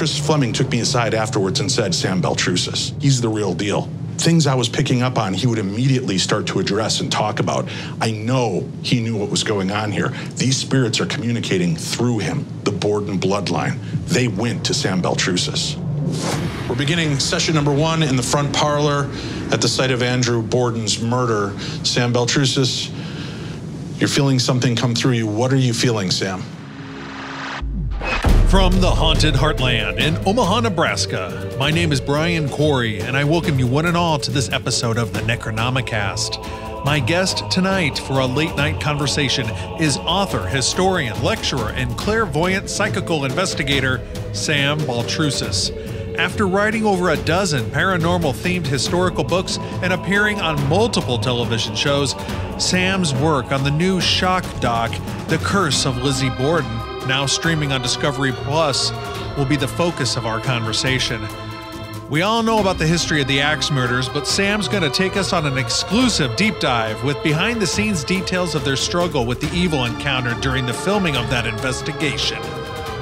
Chris Fleming took me aside afterwards and said, Sam Baltrusis, he's the real deal. Things I was picking up on, he would immediately start to address and talk about. I know he knew what was going on here. These spirits are communicating through him, the Borden bloodline. They went to Sam Baltrusis. We're beginning session number 1 in the front parlor at the site of Andrew Borden's murder. Sam Baltrusis, you're feeling something come through you. What are you feeling, Sam? From the haunted heartland in Omaha, Nebraska, my name is Brian Corey, and I welcome you one and all to this episode of the Necronomicast. My guest tonight for a late-night conversation is author, historian, lecturer, and clairvoyant psychical investigator Sam Baltrusis. After writing over a dozen paranormal-themed historical books and appearing on multiple television shows, Sam's work on the new shock doc, The Curse of Lizzie Borden, now streaming on Discovery Plus, will be the focus of our conversation. We all know about the history of the Axe murders, but Sam's going to take us on an exclusive deep dive with behind-the-scenes details of their struggle with the evil encountered during the filming of that investigation.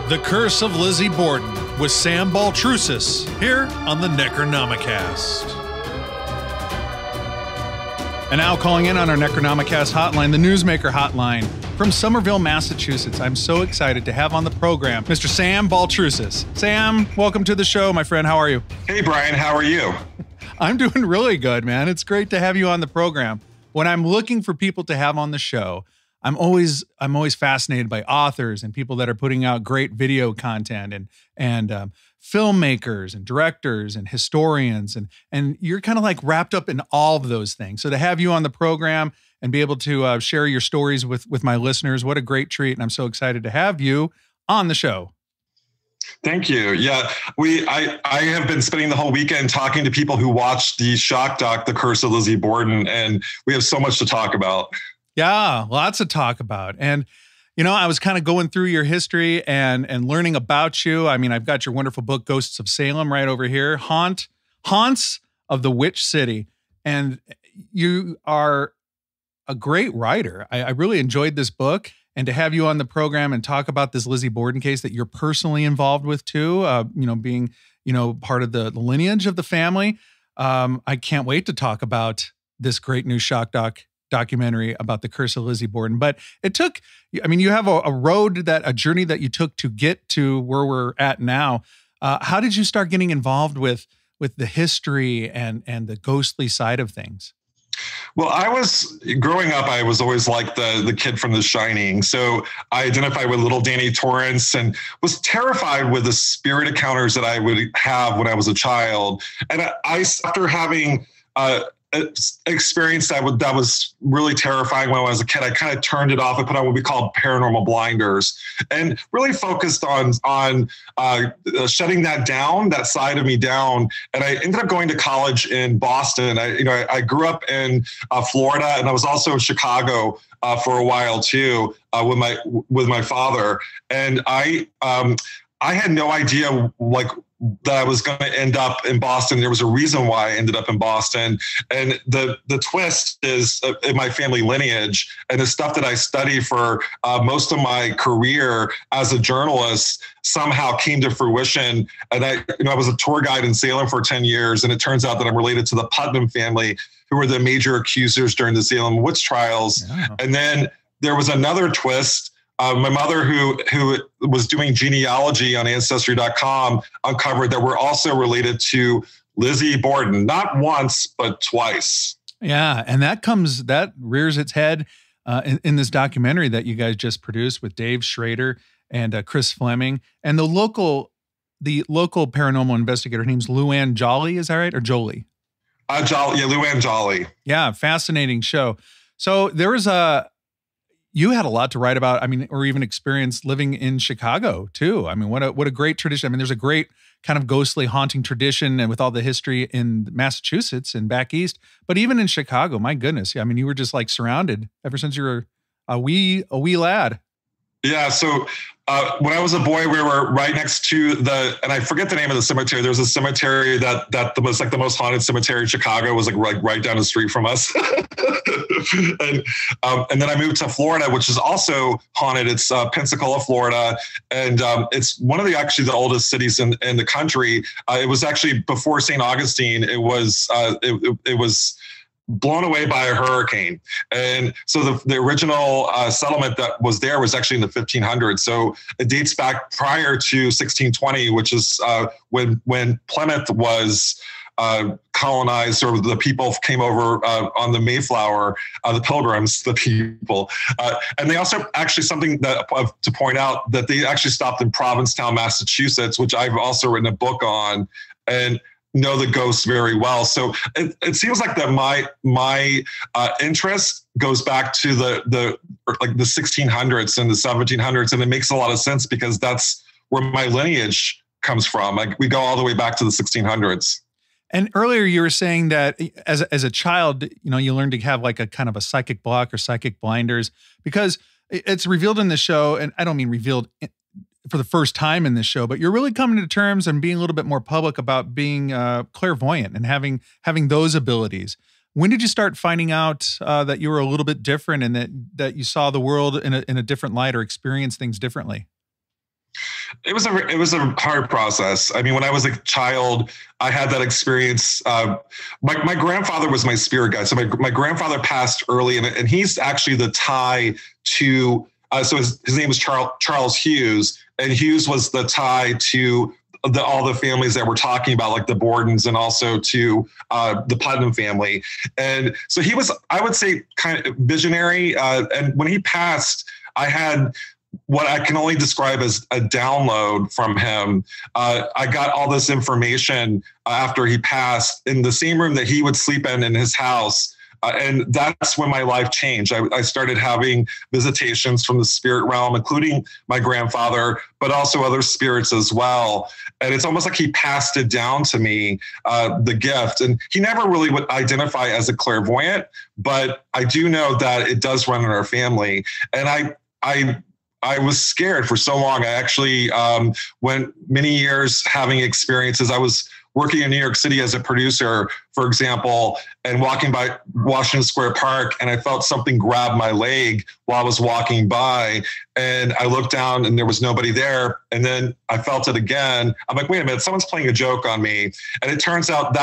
The Curse of Lizzie Borden with Sam Baltrusis here on the Necronomicast. And now calling in on our Necronomicast hotline, the Newsmaker hotline from Somerville, Massachusetts. I'm so excited to have on the program Mr. Sam Baltrusis. Sam, welcome to the show, my friend. How are you? Hey, Brian. How are you? I'm doing really good, man. It's great to have you on the program. When I'm looking for people to have on the show, I'm always fascinated by authors and people that are putting out great video content and filmmakers and directors and historians, and you're kind of like wrapped up in all of those things. So to have you on the program and be able to share your stories with my listeners, what a great treat. And I'm so excited to have you on the show. Thank you. Yeah, I have been spending the whole weekend talking to people who watched the shock doc, The Curse of Lizzie Borden, and we have so much to talk about. Yeah, lots to talk about. And, you know, I was kind of going through your history and learning about you. I mean, I've got your wonderful book, Ghosts of Salem, right over here, Haunts of the Witch City. And you are a great writer. I really enjoyed this book. And to have you on the program and talk about this Lizzie Borden case that you're personally involved with too, being, part of the lineage of the family. I can't wait to talk about this great new shock documentary about the Curse of Lizzie Borden. But it took, you have a journey that you took to get to where we're at now. How did you start getting involved with the history and the ghostly side of things? Well, growing up, I was always like the kid from The Shining. So I identified with little Danny Torrance and was terrified with the spirit encounters that I would have when I was a child. And after having experience that was really terrifying when I was a kid, I kind of turned it off and put on what we call paranormal blinders and really focused on shutting that down, that side of me down. And I ended up going to college in Boston. I grew up in Florida, and I was also in Chicago for a while too, with my father. And I had no idea that I was going to end up in Boston. There was a reason why I ended up in Boston. And the twist is in my family lineage and the stuff that I studied for most of my career as a journalist somehow came to fruition. And I was a tour guide in Salem for 10 years. And it turns out that I'm related to the Putnam family, who were the major accusers during the Salem witch trials. Yeah. And then there was another twist. My mother, who was doing genealogy on Ancestry.com, uncovered that we're also related to Lizzie Borden, not once, but twice. Yeah, and that rears its head in this documentary that you guys just produced with Dave Schrader and Chris Fleming. And the local paranormal investigator, her name's Luann Jolly, is that right? Or Jolie? Jolly, yeah, Luann Jolly. Yeah, fascinating show. So there was you had a lot to write about, or even experience living in Chicago too. What a great tradition. There's a great kind of ghostly haunting tradition, and with all the history in Massachusetts and back east, but even in Chicago, my goodness. You were just like surrounded ever since you were a wee lad. Yeah. So When I was a boy, we were right next to and I forget the name of the cemetery. There's a cemetery that was like the most haunted cemetery in Chicago, was like right down the street from us. And then I moved to Florida, which is also haunted. It's Pensacola, Florida. And it's one of the oldest cities in the country. It was actually before St. Augustine. It was blown away by a hurricane. And so the original settlement that was there was actually in the 1500s. So it dates back prior to 1620, which is when Plymouth was colonized, or the people came over on the Mayflower, the Pilgrims, the people. And they also actually, something that to point out, that they actually stopped in Provincetown, Massachusetts, which I've also written a book on, and know the ghosts very well. So it seems like that my interest goes back to the 1600s and the 1700s, and it makes a lot of sense because that's where my lineage comes from. Like, we go all the way back to the 1600s. And earlier you were saying that as a child, you learned to have like a kind of a psychic block or psychic blinders, because it's revealed in the show, and I don't mean revealed for the first time in this show, but you're really coming to terms and being a little bit more public about being clairvoyant and having those abilities. When did you start finding out that you were a little bit different, and that you saw the world in a different light or experienced things differently? It was a hard process. I mean, when I was a child, I had that experience. My grandfather was my spirit guide. So my grandfather passed early, and he's actually the tie to. So his name was Charles Hughes, and Hughes was the tie to all the families that we're talking about, like the Bordens, and also to the Putnam family. And so he was, I would say, kind of visionary. And when he passed, I had what I can only describe as a download from him. I got all this information after he passed in the same room that he would sleep in his house. And that's when my life changed. I started having visitations from the spirit realm, including my grandfather, but also other spirits as well. And it's almost like he passed it down to me, the gift. And he never really would identify as a clairvoyant, but I do know that it does run in our family. And I was scared for so long. I actually went many years having experiences. I was working in New York City as a producer, for example, and walking by Washington Square Park, and I felt something grab my leg while I was walking by, and I looked down and there was nobody there. And then I felt it again. I'm like, wait a minute, someone's playing a joke on me. And it turns out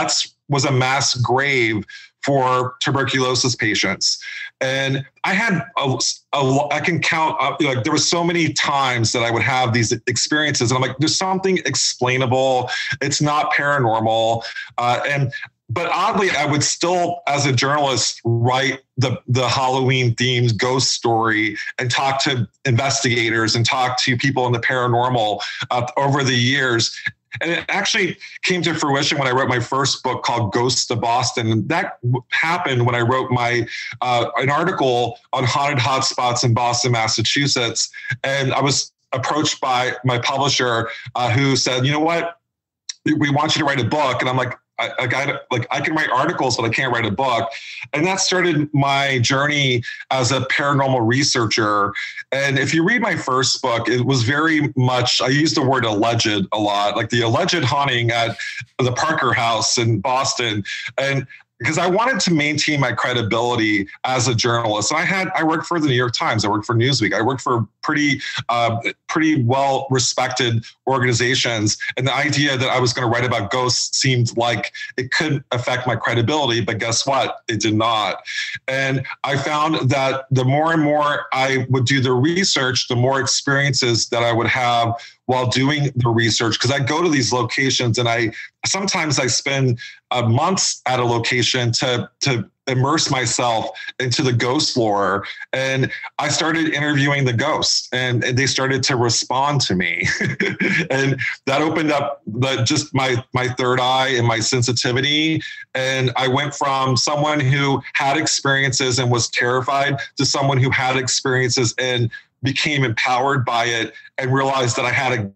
was a mass grave for tuberculosis patients. And I had, I can count, like, there were so many times that I would have these experiences, and I'm like, there's something explainable. It's not paranormal. But oddly, I would still, as a journalist, write the Halloween themed ghost story and talk to investigators and talk to people in the paranormal over the years. And it actually came to fruition when I wrote my first book called Ghosts of Boston. And that happened when I wrote an article on haunted hotspots in Boston, Massachusetts. And I was approached by my publisher who said, you know what, we want you to write a book. And I'm like, I can write articles, but I can't write a book. And that started my journey as a paranormal researcher. And if you read my first book, it was very much, I used the word alleged a lot, like the alleged haunting at the Parker House in Boston. And because I wanted to maintain my credibility as a journalist. And I worked for the New York Times. I worked for Newsweek. I worked for pretty well-respected organizations. And the idea that I was going to write about ghosts seemed like it could affect my credibility, but guess what? It did not. And I found that the more and more I would do the research, the more experiences that I would have while doing the research, because I go to these locations and sometimes I spend months at a location to immerse myself into the ghost lore. And I started interviewing the ghosts, and they started to respond to me. And that opened up just my third eye and my sensitivity. And I went from someone who had experiences and was terrified to someone who had experiences and became empowered by it and realized that I had a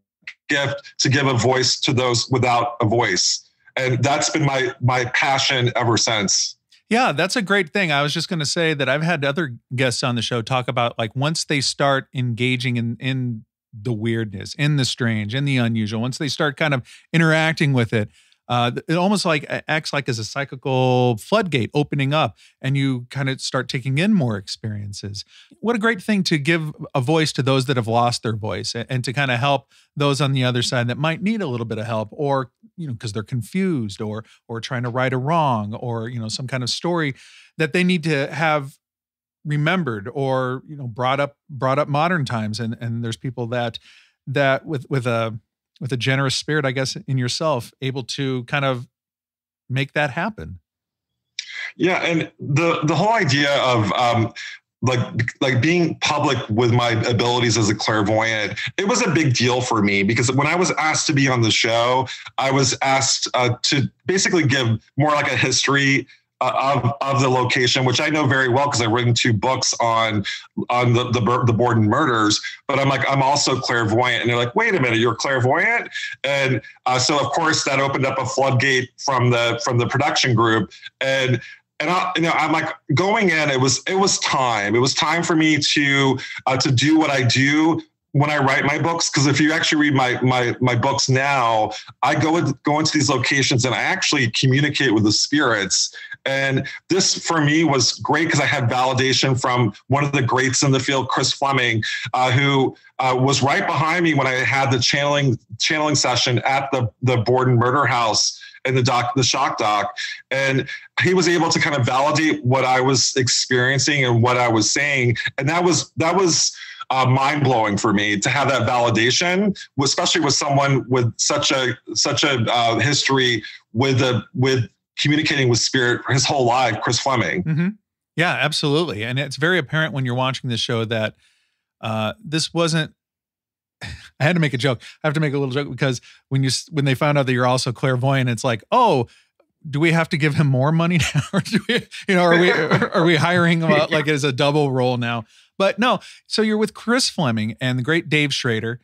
gift to give a voice to those without a voice. And that's been my passion ever since. Yeah, that's a great thing. I was just going to say that I've had other guests on the show talk about, like, once they start engaging in the weirdness, in the strange, in the unusual, once they start kind of interacting with it, it almost like acts like as a psychical floodgate opening up, and you kind of start taking in more experiences. What a great thing to give a voice to those that have lost their voice, and to kind of help those on the other side that might need a little bit of help, or, because they're confused, or trying to right a wrong, or, some kind of story that they need to have remembered, or, brought up modern times. And there's people that with a generous spirit, I guess, in yourself, able to kind of make that happen. Yeah. And the whole idea of, like being public with my abilities as a clairvoyant, it was a big deal for me, because when I was asked to be on the show, I was asked to basically give more like a history of the location, which I know very well because I've written 2 books on the Borden murders. But I'm also clairvoyant, and they're like, wait a minute, you're clairvoyant? And so of course that opened up a floodgate from the production group, and I'm like, going in, it was time. It was time for me to do what I do when I write my books. Because if you actually read my books now, I go into these locations and I actually communicate with the spirits. And this for me was great because I had validation from one of the greats in the field, Chris Fleming, who was right behind me when I had the channeling session at the Borden murder house in the shock doc. And he was able to kind of validate what I was experiencing and what I was saying. And that was mind blowing for me to have that validation, especially with someone with such a history with communicating with spirit his whole life, Chris Fleming. Mm-hmm. Yeah, absolutely. And it's very apparent when you're watching this show that this wasn't, I had to make a joke. I have to make a little joke because when they found out that you're also clairvoyant, it's like, oh, do we have to give him more money now? Or do we, are we hiring him like as a double role now? But no, so you're with Chris Fleming and the great Dave Schrader,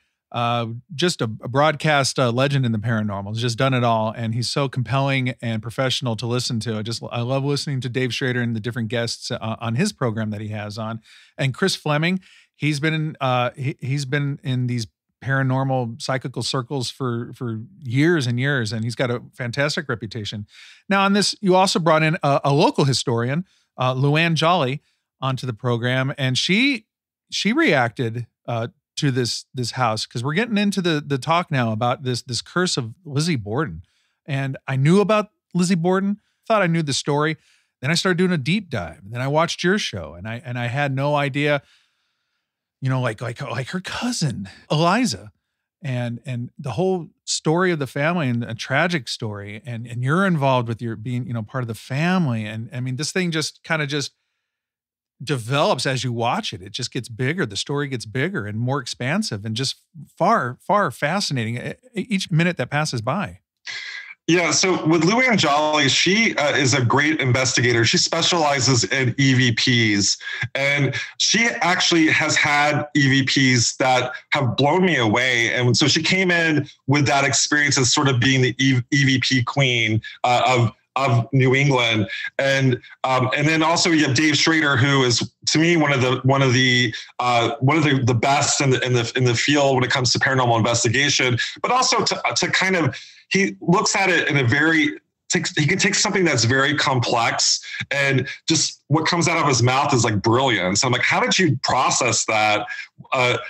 just a broadcast legend in the paranormal. He's just done it all. And he's so compelling and professional to listen to. I love listening to Dave Schrader and the different guests on his program that he has on. And Chris Fleming, he's been in these paranormal psychical circles for years and years, and he's got a fantastic reputation. Now on this, you also brought in a local historian, Luann Jolly, onto the program, and she reacted to this house, because we're getting into the talk now about this curse of Lizzie Borden. And I knew about Lizzie Borden, thought I knew the story. Then I started doing a deep dive. Then I watched your show, and I had no idea, like her cousin Eliza, and the whole story of the family, and a tragic story, and you're involved with your being part of the family. And I mean, this thing just kind of develops as you watch it. It just gets bigger. The story gets bigger and more expansive, and just far, far fascinating each minute that passes by. Yeah. So with Luann Jolly, she is a great investigator. She specializes in EVPs, and she actually has had EVPs that have blown me away. And so she came in with that experience as sort of being the EVP queen of New England. And then also you have Dave Schrader, who is, to me, one of the best in the field when it comes to paranormal investigation, but also to kind of, he looks at it in a very, he can take something that's very complex, and just what comes out of his mouth is like brilliance. I'm like, how did you process that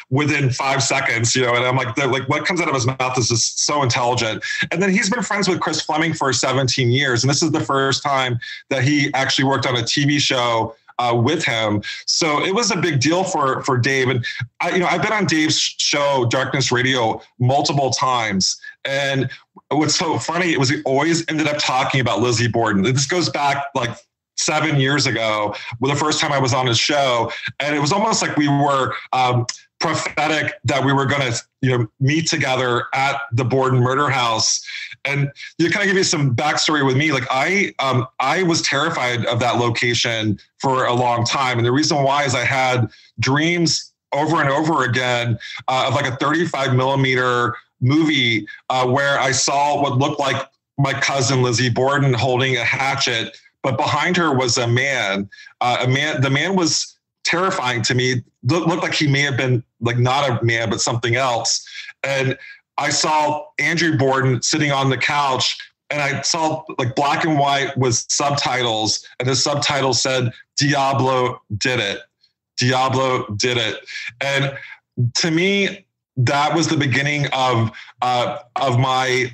within 5 seconds? And I'm like, what comes out of his mouth is just so intelligent. And then he's been friends with Chris Fleming for 17 years. And this is the first time that he actually worked on a TV show with him. So it was a big deal for Dave. And I've been on Dave's show, Darkness Radio, multiple times. And what's so funny, it was he always ended up talking about Lizzie Borden. This goes back like 7 years ago, the first time I was on his show. And it was almost like we were prophetic that we were going to meet together at the Borden murder house. And to kind of give you some backstory with me, like I was terrified of that location for a long time. And the reason why is I had dreams over and over again of like a 35 millimeter movie where I saw what looked like my cousin Lizzie Borden holding a hatchet, but behind her was a man. The man was terrifying to me. Looked like he may have been like not a man, but something else. And I saw Andrew Borden sitting on the couch, and I saw like black and white with subtitles, and the subtitle said, "Diablo did it. Diablo did it." And to me, that was the beginning of my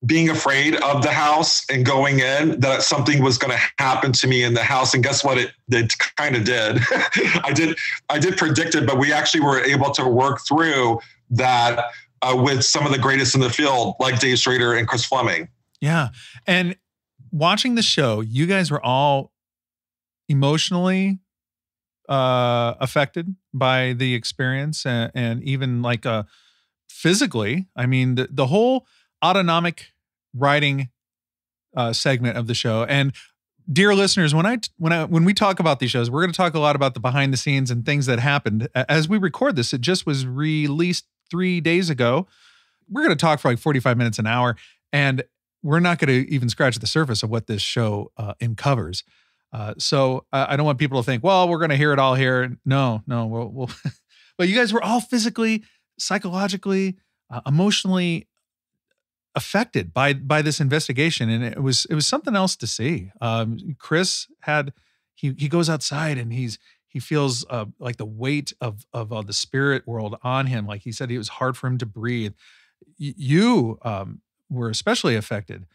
being afraid of the house and going in, that something was going to happen to me in the house. And guess what? It kind of did. I did predict it, but we actually were able to work through that with some of the greatest in the field, like Dave Schrader and Chris Fleming. Yeah. And watching the show, you guys were all emotionally affected by the experience, and even like physically. I mean, the whole autonomic writing segment of the show. And dear listeners, when we talk about these shows, we're going to talk a lot about the behind the scenes and things that happened. As we record this, it just was released 3 days ago. We're going to talk for like 45 minutes, an hour, and we're not going to even scratch the surface of what this show uncovers. So I don't want people to think, well, we're going to hear it all here. No, we'll but you guys were all physically, psychologically, emotionally affected by this investigation. And it was something else to see. Chris he goes outside and he feels like the weight of the spirit world on him. Like he said, it was hard for him to breathe. You were especially affected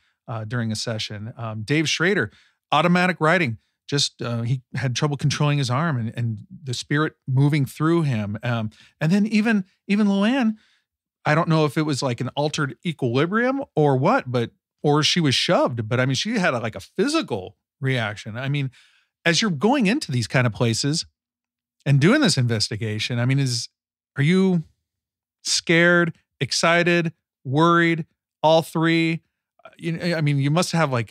during a session. Dave Schrader, automatic writing, just he had trouble controlling his arm and the spirit moving through him. And then even Luann, I don't know if it was like an altered equilibrium or what, or she was shoved, but I mean, she had like a physical reaction. I mean, as you're going into these kind of places and doing this investigation, I mean, are you scared, excited, worried, all three? I mean, you must have like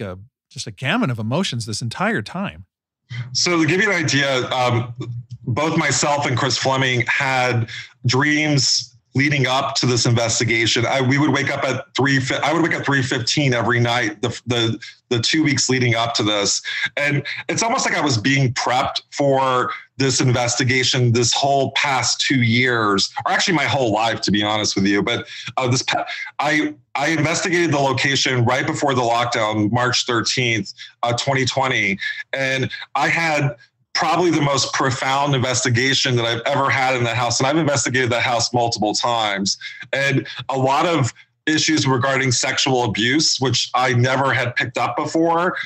just a gamut of emotions this entire time. So to give you an idea, both myself and Chris Fleming had dreams leading up to this investigation. We would wake up at 3:15 every night, the 2 weeks leading up to this. And it's almost like I was being prepped for this investigation this whole past 2 years, or actually my whole life, to be honest with you. But I investigated the location right before the lockdown, March 13th, 2020. And I had probably the most profound investigation that I've ever had in that house. And I've investigated that house multiple times. And a lot of issues regarding sexual abuse, which I never had picked up before,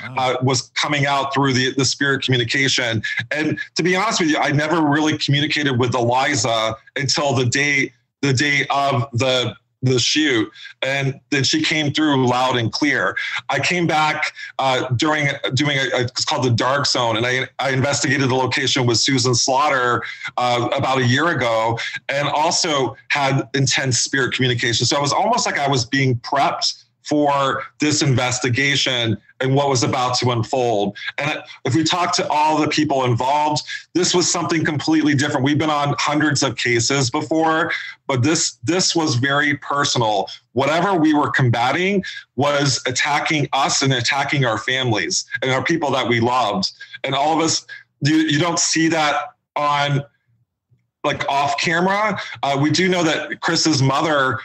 was coming out through the spirit communication. And to be honest with you, I never really communicated with Eliza until the day of the shoot, and then she came through loud and clear. I came back during doing it's called the Dark Zone, and I investigated the location with Susan Slaughter about a year ago, and also had intense spirit communication. So it was almost like I was being prepped for this investigation and what was about to unfold. And if we talk to all the people involved, this was something completely different. We've been on hundreds of cases before, but this was very personal. Whatever we were combating was attacking us and attacking our families and our people that we loved. And all of us, you don't see that on like off camera. We do know that Chris's mother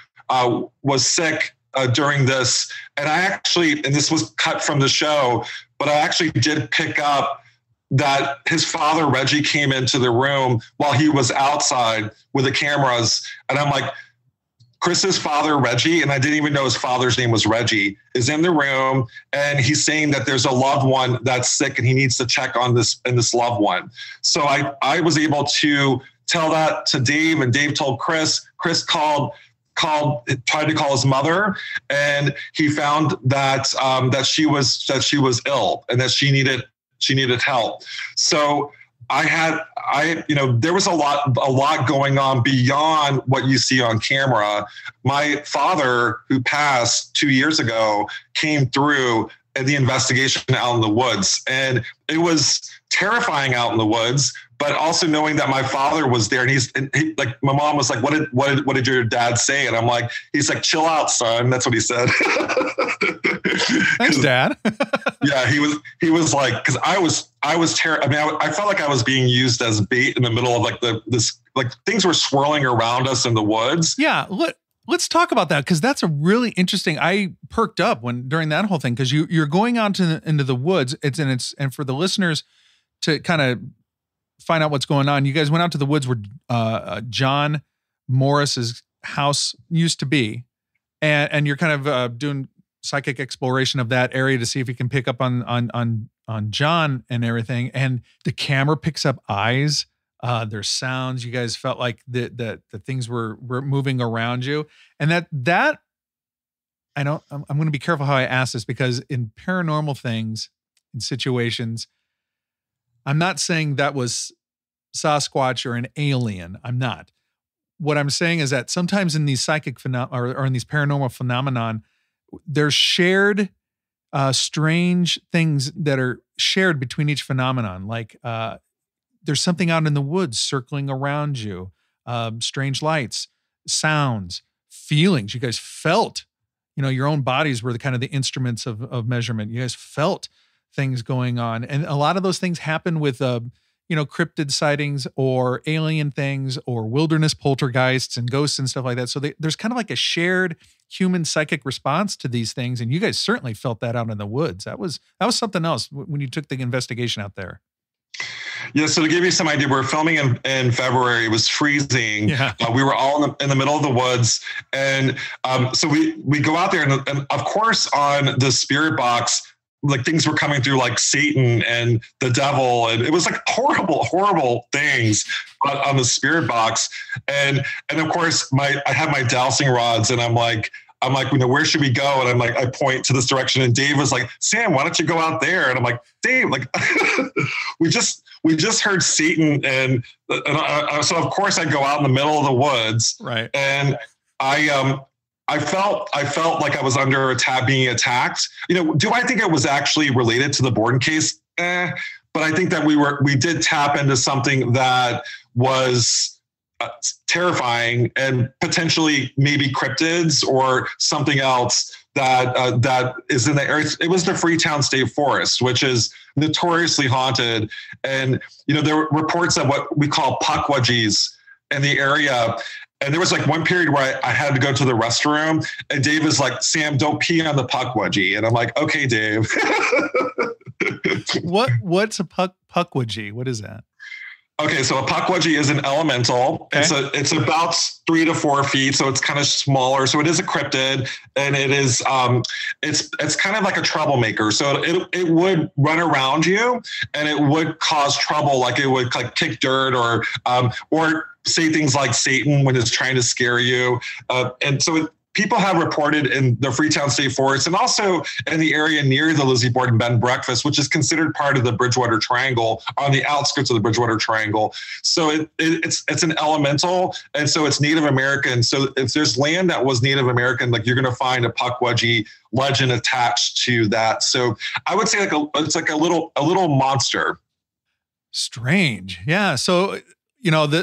was sick during this. And I actually, and this was cut from the show, but I actually did pick up that his father, Reggie, came into the room while he was outside with the cameras. And I'm like, Chris's father, Reggie, and I didn't even know his father's name was Reggie, is in the room. And he's saying that there's a loved one that's sick and he needs to check on this loved one. So I was able to tell that to Dave, and Dave told Chris. Chris tried to call his mother, and he found that that she was ill and that she needed help. So there was a lot going on beyond what you see on camera. My father, who passed 2 years ago, came through in the investigation out in the woods, and it was terrifying out in the woods, but also knowing that my father was there, and he, like, my mom was like, what did your dad say? And I'm like, he's like, chill out, son. That's what he said. Thanks, Dad. Yeah, he was like, because I was terrified. I mean, I felt like I was being used as bait in the middle of like things were swirling around us in the woods. Yeah. Let's talk about that, because that's a really interesting. I perked up during that whole thing, because you're going out into the woods. And for the listeners to kind of find out what's going on, you guys went out to the woods where John Morris's house used to be, and you're kind of doing psychic exploration of that area to see if you can pick up on John and everything. And the camera picks up eyes. There's sounds. You guys felt like the things were moving around you, and that I'm going to be careful how I ask this, because in paranormal things, in situations, I'm not saying that was Sasquatch or an alien. I'm not. What I'm saying is that sometimes in these psychic or in these paranormal phenomenon, there's shared strange things that are shared between each phenomenon, like there's something out in the woods circling around you, strange lights, sounds, feelings. You guys felt, your own bodies were the kind of the instruments of measurement. You guys felt things going on. And a lot of those things happen with, cryptid sightings or alien things or wilderness poltergeists and ghosts and stuff like that. So there's kind of like a shared human psychic response to these things. And you guys certainly felt that out in the woods. That was something else when you took the investigation out there. Yeah, so to give you some idea, we were filming in February. It was freezing. Yeah. We were all in the middle of the woods, and so we go out there, and of course on the spirit box, like things were coming through, like Satan and the devil, and it was like horrible things on the spirit box, and of course I have my dowsing rods, and I'm like, where should we go? And I'm like, I point to this direction, and Dave was like, Sam, why don't you go out there? And I'm like, Dave, like, we just heard Satan, and so of course I go out in the middle of the woods, right? And I felt like I was under attack, being attacked. Do I think it was actually related to the Borden case? But I think that we did tap into something that was terrifying, and potentially maybe cryptids or something else that is in the area. It was the Freetown State Forest, which is notoriously haunted. And, there were reports of what we call pukwudgies in the area. And there was like one period where I had to go to the restroom, and Dave was like, Sam, don't pee on the pukwudgie. And I'm like, okay, Dave. What's a pukwudgie? What is that? Okay, so a pukwudgie is an elemental. Okay. It's about 3 to 4 feet, so it's kind of smaller. So it is a cryptid, and it is it's kind of like a troublemaker. So it would run around you, and it would cause trouble, like it would like kick dirt or say things like Satan when it's trying to scare you. And so people have reported in the Freetown State Forest, and also in the area near the Lizzie Borden Bed and Breakfast, which is considered part of the Bridgewater Triangle, on the outskirts of the Bridgewater Triangle. So it's an elemental, and so it's Native American. So if there's land that was Native American, like, you're going to find a pukwudgie legend attached to that. So I would say it's like a little monster. Strange, yeah. So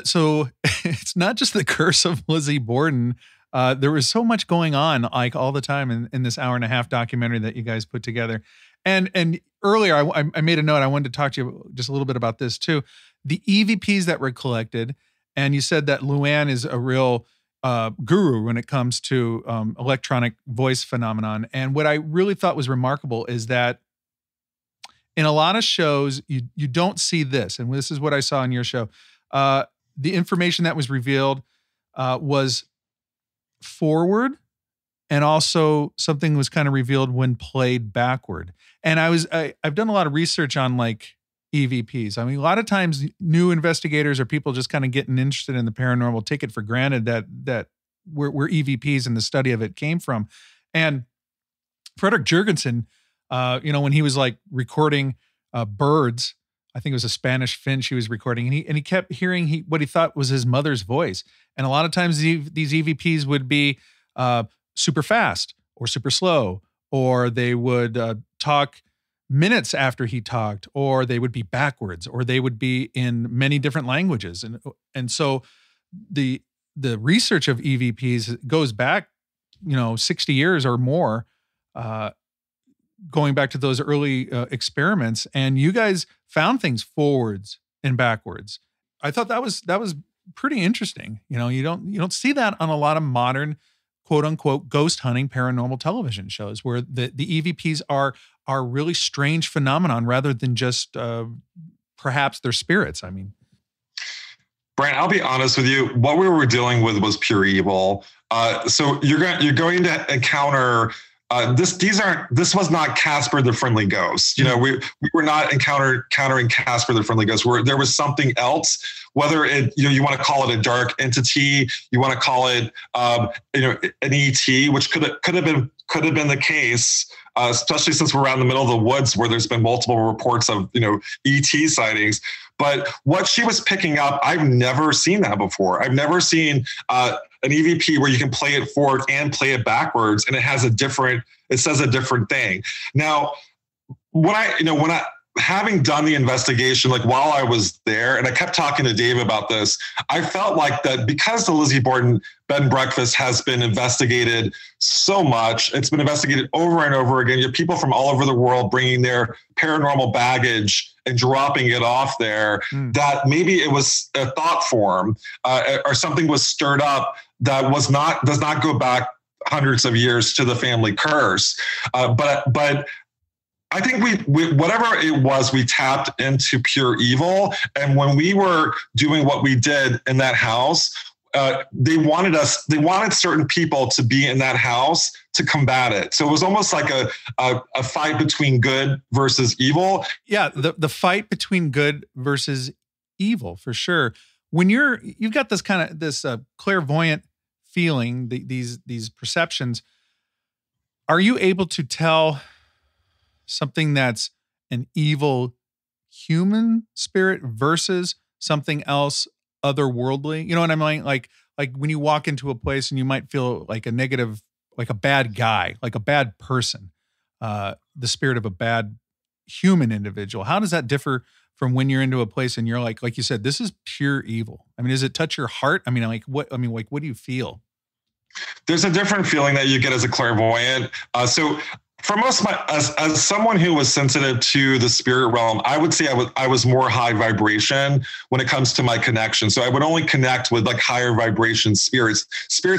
so it's not just the Curse of Lizzie Borden. There was so much going on, like, all the time in this 1.5-hour documentary that you guys put together. And earlier I made a note. I wanted to talk to you just a little bit about this too. The EVPs that were collected, and you said that Luann is a real guru when it comes to electronic voice phenomenon. And what I really thought was remarkable is that in a lot of shows, you don't see this. And this is what I saw on your show. The information that was revealed was forward, and also something was kind of revealed when played backward. And I've done a lot of research on like EVPs. I mean, a lot of times new investigators or people just kind of getting interested in the paranormal take it for granted that where EVPs and the study of it came from. And Frederick Jurgensen, when he was like recording birds, I think it was a Spanish finch he was recording, and he kept hearing what he thought was his mother's voice. And a lot of times these EVPs would be super fast or super slow, or they would talk minutes after he talked, or they would be backwards, or they would be in many different languages. And so the research of EVPs goes back, 60 years or more, going back to those early experiments. And you guys found things forwards and backwards. I thought that was pretty interesting. You don't see that on a lot of modern, quote unquote, ghost hunting paranormal television shows, where the EVPs are really strange phenomenon rather than just perhaps they're spirits. I mean, Brian, I'll be honest with you. What we were dealing with was pure evil. So you're going to encounter this was not Casper the Friendly Ghost. We were not encountering Casper the Friendly Ghost. There was something else. Whether it you want to call it a dark entity, you want to call it an ET, which could have been the case. Especially since we're out in the middle of the woods where there's been multiple reports of, ET sightings. But what she was picking up, I've never seen that before. I've never seen an EVP where you can play it forward and play it backwards, and it says a different thing. Now, when I having done the investigation, like while I was there, and I kept talking to Dave about this, I felt like that because the Lizzie Borden bed and breakfast has been investigated so much, it's been investigated over and over again. You have people from all over the world bringing their paranormal baggage and dropping it off there, that maybe it was a thought form or something was stirred up that does not go back hundreds of years to the family curse. But I think we whatever it was, we tapped into pure evil. And when we were doing what we did in that house, they wanted certain people to be in that house to combat it. So it was almost like a fight between good versus evil. Yeah, the fight between good versus evil, for sure. When you've got this kind of this clairvoyant feeling, these perceptions, are you able to tell something that's an evil human spirit versus something else otherworldly? You know what I mean? Like when you walk into a place and you might feel like a negative, like a bad guy, like a bad person, the spirit of a bad human individual. How does that differ from when you're into a place and you're like you said, this is pure evil? I mean, does it touch your heart? I mean, what do you feel? There's a different feeling that you get as a clairvoyant. So for most of as someone who was sensitive to the spirit realm, I would say I was more high vibration when it comes to my connection. So I would only connect with like higher vibration spirits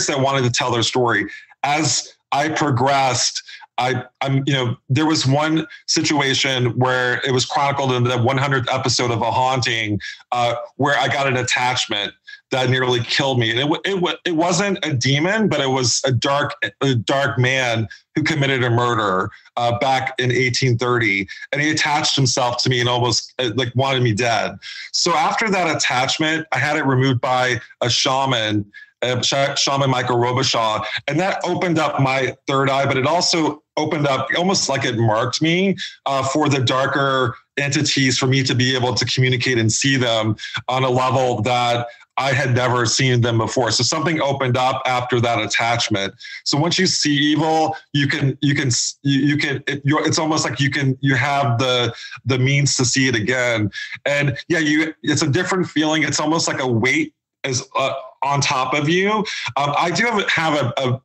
that wanted to tell their story. As I progressed, there was one situation where it was chronicled in the 100th episode of A Haunting, where I got an attachment that nearly killed me. And it wasn't a demon, but it was a dark man who committed a murder back in 1830. And he attached himself to me and almost wanted me dead. So after that attachment, I had it removed by a shaman, Michael Robichaud. And that opened up my third eye, but it also opened up almost like it marked me for the darker entities, for me to be able to communicate and see them on a level that I had never seen them before. So something opened up after that attachment. So once you see evil, it's almost like you have the means to see it again. And yeah, it's a different feeling. It's almost like a weight is on top of you. I do have a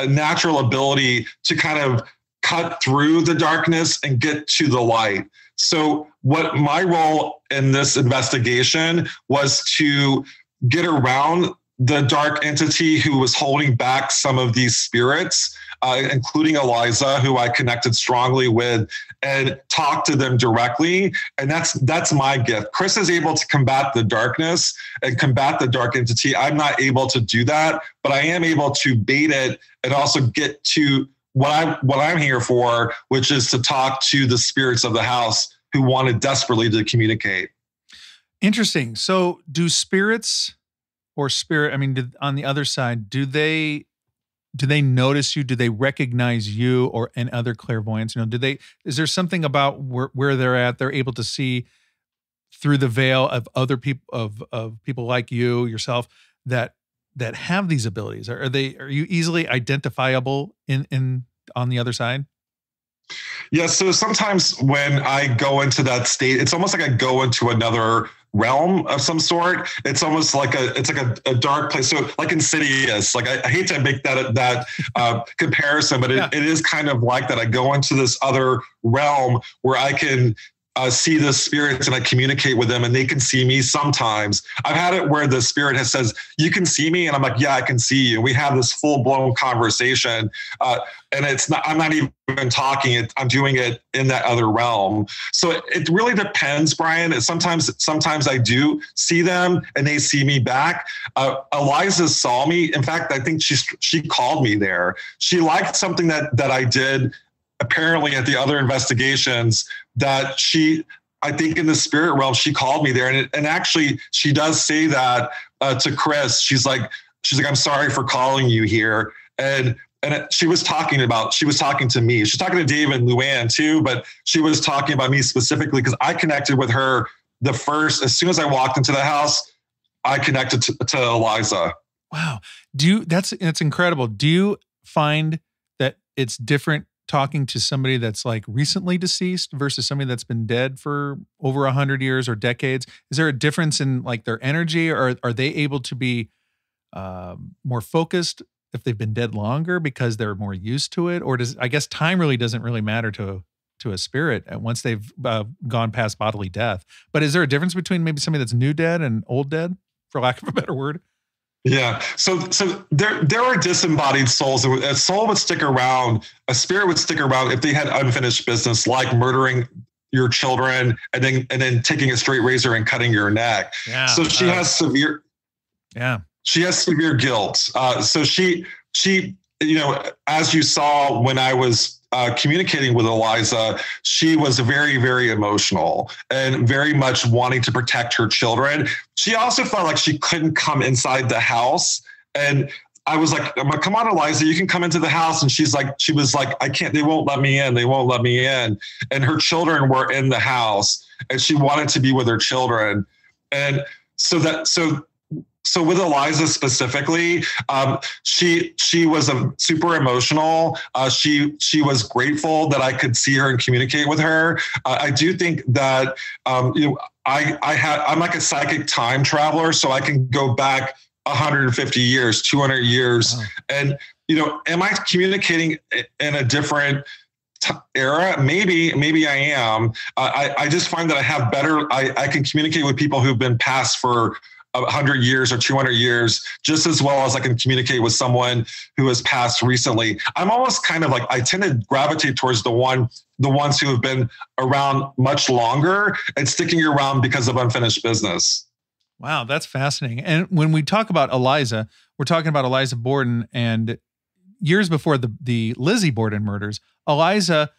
natural ability to kind of cut through the darkness and get to the light. So what my role in this investigation was to get around the dark entity who was holding back some of these spirits, including Eliza, who I connected strongly with, and talk to them directly. And that's my gift. Chris is able to combat the darkness and combat the dark entity. I'm not able to do that, but I am able to bait it and also get to what I'm here for, which is to talk to the spirits of the house who wanted desperately to communicate. Interesting. So do spirits or spirit, I mean, on the other side, do they notice you? Do they recognize you or and other clairvoyants? Is there something about where they're at, they're able to see through the veil of other people, of people like you, yourself, that have these abilities? Are you easily identifiable on the other side? Yeah. So sometimes when I go into that state, it's almost like I go into another realm of some sort. It's almost like a dark place. So like Insidious, like I hate to make that comparison, but it is kind of like that. I go into this other realm where I can see the spirits and I communicate with them and they can see me sometimes. I've had it where the spirit says, you can see me. And I'm like, yeah, I can see you. We have this full blown conversation. And I'm not even talking. I'm doing it in that other realm. So it really depends, Brian. Sometimes I do see them and they see me back. Eliza saw me. In fact, I think she called me there. She liked something that I did apparently at the other investigations that I think in the spirit realm, she called me there. And actually she does say that to Chris. She's like, I'm sorry for calling you here. And she was talking to me. She's talking to Dave and Luann too, but she was talking about me specifically because I connected with her as soon as I walked into the house, I connected to Eliza. Wow. That's incredible. Do you find that it's different talking to somebody that's like recently deceased versus somebody that's been dead for over 100 years or decades? Is there a difference in like their energy, or are they able to be more focused if they've been dead longer because they're more used to it? Or I guess time really doesn't really matter to a spirit once they've gone past bodily death. But is there a difference between maybe somebody that's new dead and old dead, for lack of a better word? Yeah. So there are disembodied souls. A soul would stick around, a spirit would stick around if they had unfinished business, like murdering your children and then taking a straight razor and cutting your neck. Yeah. So she has severe. Yeah. She has severe guilt. So she, as you saw when I was communicating with Eliza, she was very, very emotional and very much wanting to protect her children. She also felt like she couldn't come inside the house. And I was like, come on, Eliza, you can come into the house. And she was like, I can't, they won't let me in. They won't let me in. And her children were in the house and she wanted to be with her children. And so with Eliza specifically, she was super emotional. She was grateful that I could see her and communicate with her. I do think that I'm like a psychic time traveler, so I can go back 150 years, 200 years, wow. And am I communicating in a different era? Maybe I am. I just find that I have I can communicate with people who've been passed for 100 years or 200 years, just as well as I can communicate with someone who has passed recently. I'm almost kind of like, I tend to gravitate towards the ones who have been around much longer and sticking around because of unfinished business. Wow, that's fascinating. And when we talk about Eliza, we're talking about Eliza Borden, and years before the Lizzie Borden murders, Eliza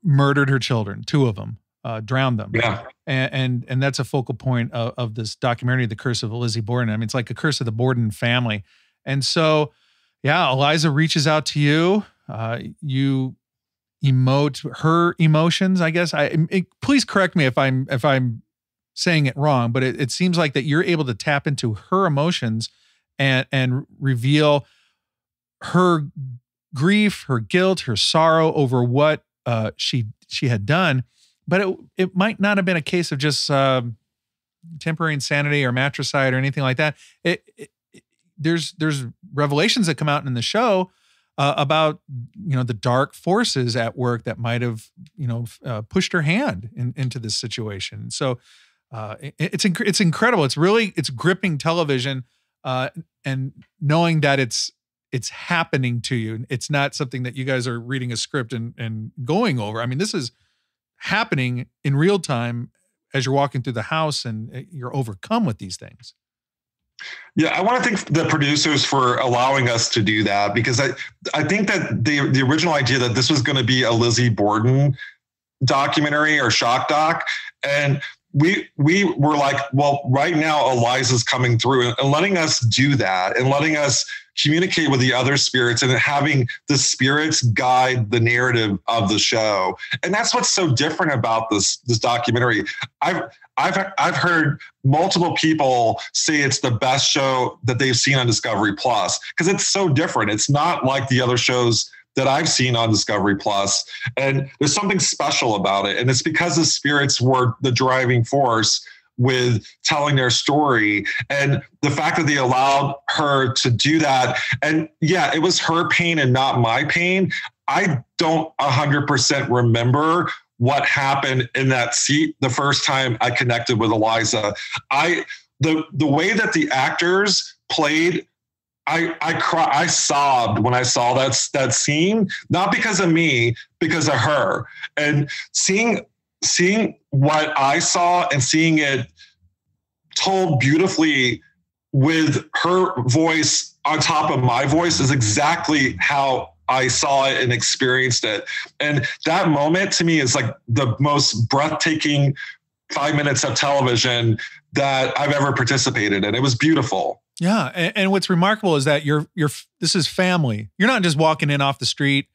murdered her children, 2 of them. Drowned them. Yeah. And that's a focal point of this documentary, The Curse of Lizzie Borden. I mean, it's like a curse of the Borden family. And so, yeah, Eliza reaches out to you. You emote her emotions, I guess. Please correct me if I'm saying it wrong, but it seems like that you're able to tap into her emotions and reveal her grief, her guilt, her sorrow over what she had done. But it might not have been a case of just temporary insanity or matricide or anything like that. There's revelations that come out in the show about the dark forces at work that might have pushed her hand into this situation. So it's incredible. It's gripping television, and knowing that it's happening to you. It's not something that you guys are reading a script and going over. I mean, this is happening in real time as you're walking through the house and you're overcome with these things. Yeah, I want to thank the producers for allowing us to do that, because I think that the original idea that this was going to be a Lizzie Borden documentary or shock doc, and we were like, well, right now Eliza's coming through and letting us do that and letting us communicate with the other spirits and having the spirits guide the narrative of the show. And that's what's so different about this documentary. I've heard multiple people say it's the best show that they've seen on Discovery Plus, because it's so different. It's not like the other shows that I've seen on Discovery Plus. And there's something special about it. And it's because the spirits were the driving force with telling their story, and the fact that they allowed her to do that. And yeah, it was her pain and not my pain. I don't 100% remember what happened in that seat the first time I connected with Eliza. The way that the actors played, I sobbed when I saw that scene, not because of me, because of her. And seeing what I saw and seeing it told beautifully with her voice on top of my voice is exactly how I saw it and experienced it. And that moment to me is like the most breathtaking 5 minutes of television that I've ever participated in. It was beautiful. Yeah. And what's remarkable is that this is family. You're not just walking in off the street,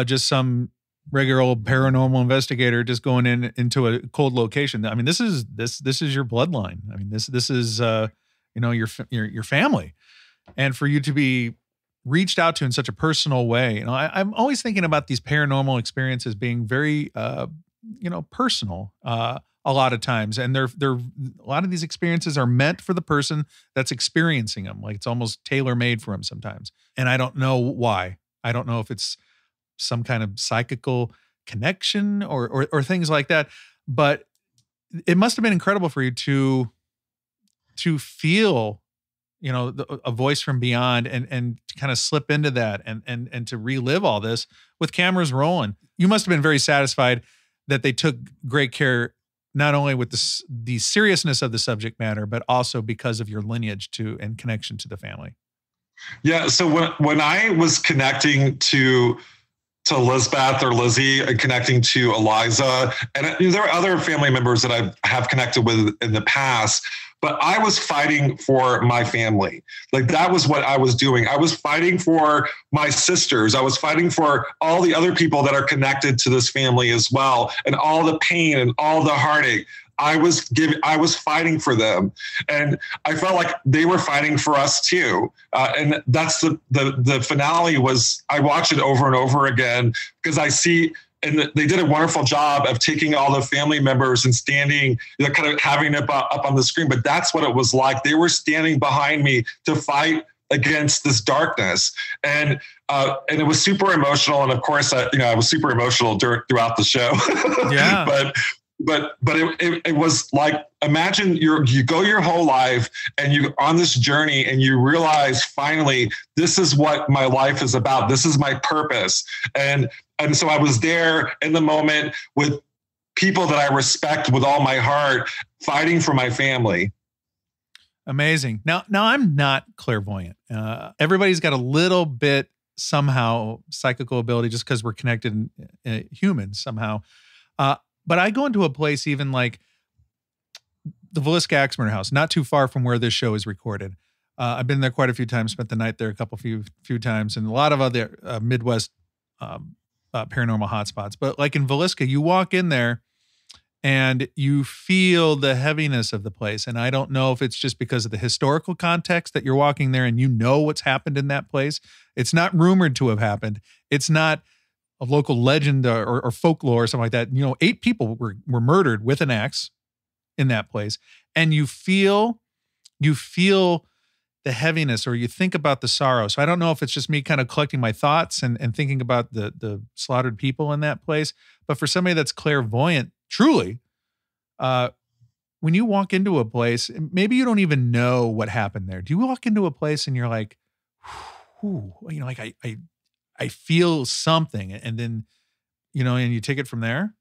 just some regular old paranormal investigator just going into a cold location. I mean, this is your bloodline. I mean, this is your family, and for you to be reached out to in such a personal way. I'm always thinking about these paranormal experiences being very personal a lot of times, and they're a lot of these experiences are meant for the person that's experiencing them. Like it's almost tailor-made for them sometimes, and I don't know why. I don't know if it's some kind of psychical connection or things like that. But it must have been incredible for you to feel, a voice from beyond and to kind of slip into that and to relive all this with cameras rolling. You must have been very satisfied that they took great care, not only with the seriousness of the subject matter, but also because of your lineage and connection to the family. Yeah. So when I was connecting to Lisbeth or Lizzie and connecting to Eliza, and there are other family members that I have connected with in the past, but I was fighting for my family. Like that was what I was doing. I was fighting for my sisters. I was fighting for all the other people that are connected to this family as well, and all the pain and all the heartache. I was fighting for them, and I felt like they were fighting for us too. And that's the finale was, I watched it over and over again because I see, and they did a wonderful job of taking all the family members and standing, kind of having it up on the screen. But that's what it was like. They were standing behind me to fight against this darkness. And it was super emotional. And of course, I was super emotional throughout the show. Yeah. But it was like, imagine you go your whole life and you're on this journey and you realize finally, this is what my life is about. This is my purpose. And so I was there in the moment with people that I respect with all my heart, fighting for my family. Amazing. Now I'm not clairvoyant. Everybody's got a little bit somehow psychical ability just because we're connected humans somehow. But I go into a place even like the Villisca Axe Murder House, not too far from where this show is recorded. I've been there quite a few times, spent the night there a few times, and a lot of other Midwest paranormal hotspots. But like in Villisca, you walk in there and you feel the heaviness of the place. And I don't know if it's just because of the historical context that you're walking there and you know what's happened in that place. It's not rumored to have happened. It's not a local legend or folklore or something like that. 8 people were murdered with an axe in that place. And you feel the heaviness, or you think about the sorrow. So I don't know if it's just me kind of collecting my thoughts and thinking about the slaughtered people in that place. But for somebody that's clairvoyant, truly, when you walk into a place, maybe you don't even know what happened there. Do you walk into a place and you're like, whew, like I feel something, and then, and you take it from there?